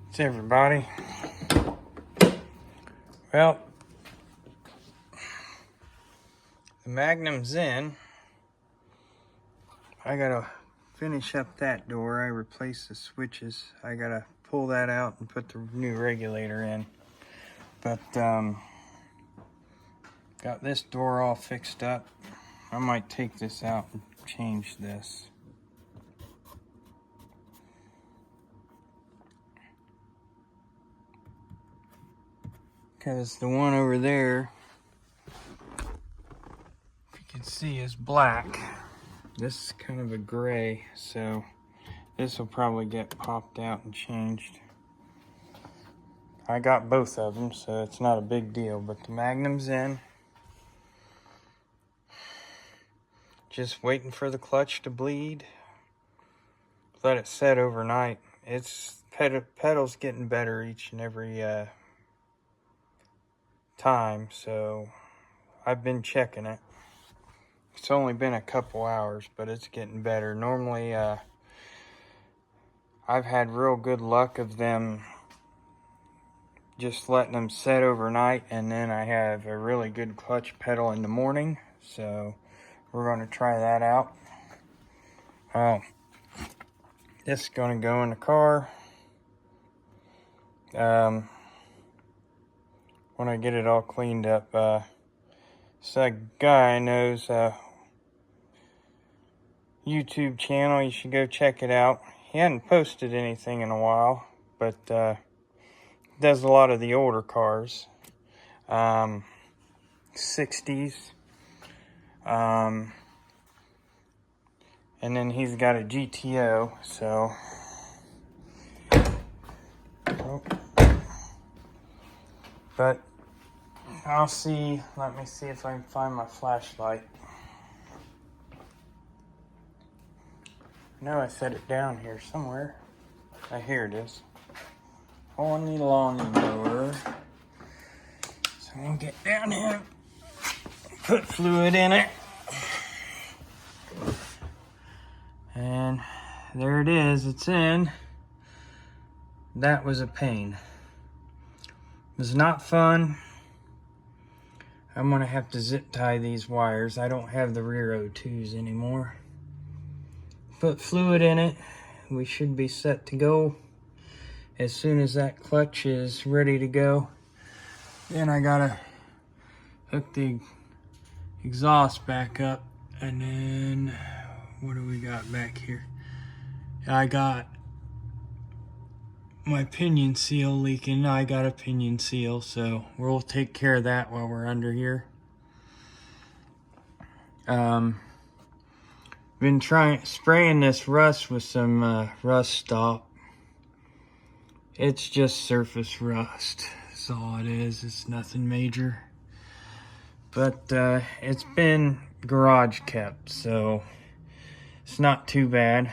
What's everybody? Well, the Magnum's in. I gotta finish up that door. I replaced the switches. I gotta pull that out and put the new regulator in. But got this door all fixed up. I might take this out and change this. Because the one over there, if you can see, is black. This is kind of a gray, so this will probably get popped out and changed. I got both of them, so it's not a big deal, but the Magnum's in. Just waiting for the clutch to bleed. Let it set overnight. It's pedal's getting better each and every time, so I've been checking it. It's only been a couple hours, but it's getting better. Normally, I've had real good luck of them just letting them set overnight, and then I have a really good clutch pedal in the morning, so we're going to try that out. This is going to go in the car. When I get it all cleaned up. So a guy I know's YouTube channel, you should go check it out. He hadn't posted anything in a while, but does a lot of the older cars, 60s, and then he's got a GTO, so but I'll see. Let me see if I can find my flashlight. No, I set it down here somewhere. Here it is. On the lawnmower. So I'm gonna get down here, put fluid in it. And there it is, it's in. That was a pain. It was not fun. I'm gonna have to zip tie these wires. I don't have the rear O2s anymore. Put fluid in it. We should be set to go. As soon as that clutch is ready to go, then I gotta hook the exhaust back up. And then, what do we got back here? I got my pinion seal leaking. I got a pinion seal, so we'll take care of that while we're under here. Been spraying this rust with some rust stop. It's just surface rust. That's all it is. It's nothing major. But it's been garage kept, so it's not too bad.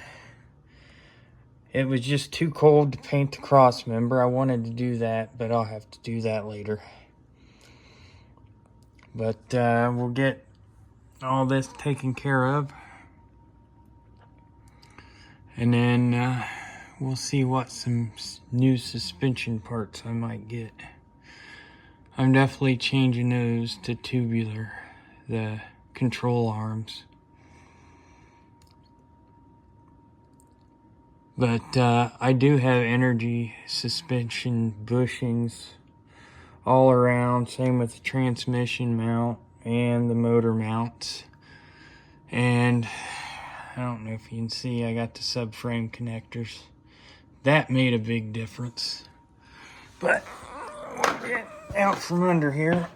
It was just too cold to paint the cross member. I wanted to do that, but I'll have to do that later. But we'll get all this taken care of. And then we'll see what some new suspension parts I might get. I'm definitely changing those to tubular, the control arms. But I do have energy suspension bushings all around. Same with the transmission mount and the motor mounts. And I don't know if you can see, I got the subframe connectors. That made a big difference. But we'll get out from under here.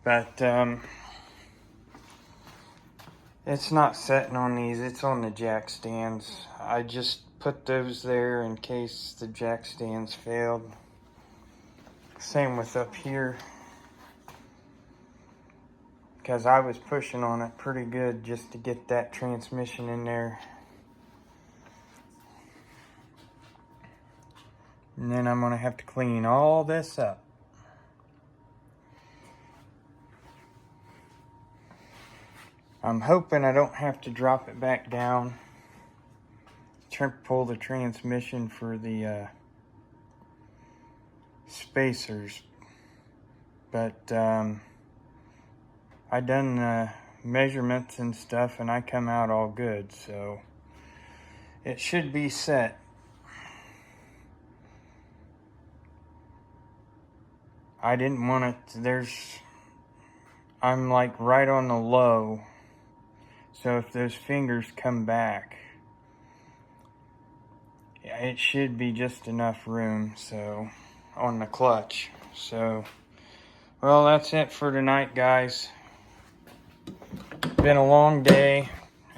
But it's not setting on these, it's on the jack stands. I just put those there in case the jack stands failed. Same with up here. Because I was pushing on it pretty good just to get that transmission in there. And then I'm gonna have to clean all this up. I'm hoping I don't have to drop it back down. Pull the transmission for the spacers. But I done measurements and stuff, and I come out all good, so it should be set. I didn't want it, I'm like right on the low, so if those fingers come back, it should be just enough room, so, on the clutch. So, well, that's it for tonight, guys. Been a long day.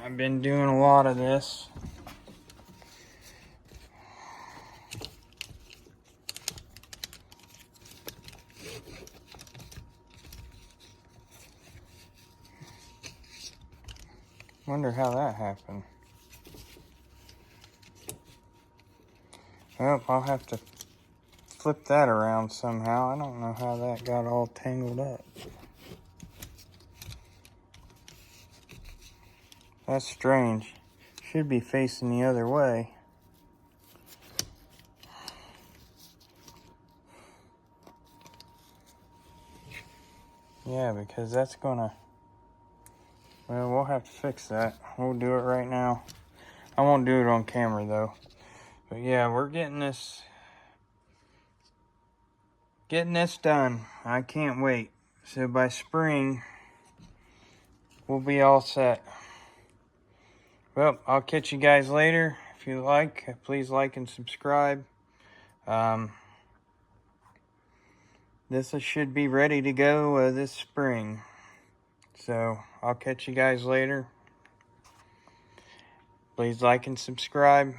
I've been doing a lot of this. Wonder how that happened. Well, I'll have to flip that around somehow. I don't know how that got all tangled up. That's strange. Should be facing the other way. Yeah, because that's gonna... Well, we'll have to fix that. We'll do it right now. I won't do it on camera, though. But yeah, we're getting this done. I can't wait. So by spring, we'll be all set. Well, I'll catch you guys later. If you like, please like and subscribe. This should be ready to go this spring. So, I'll catch you guys later. Please like and subscribe.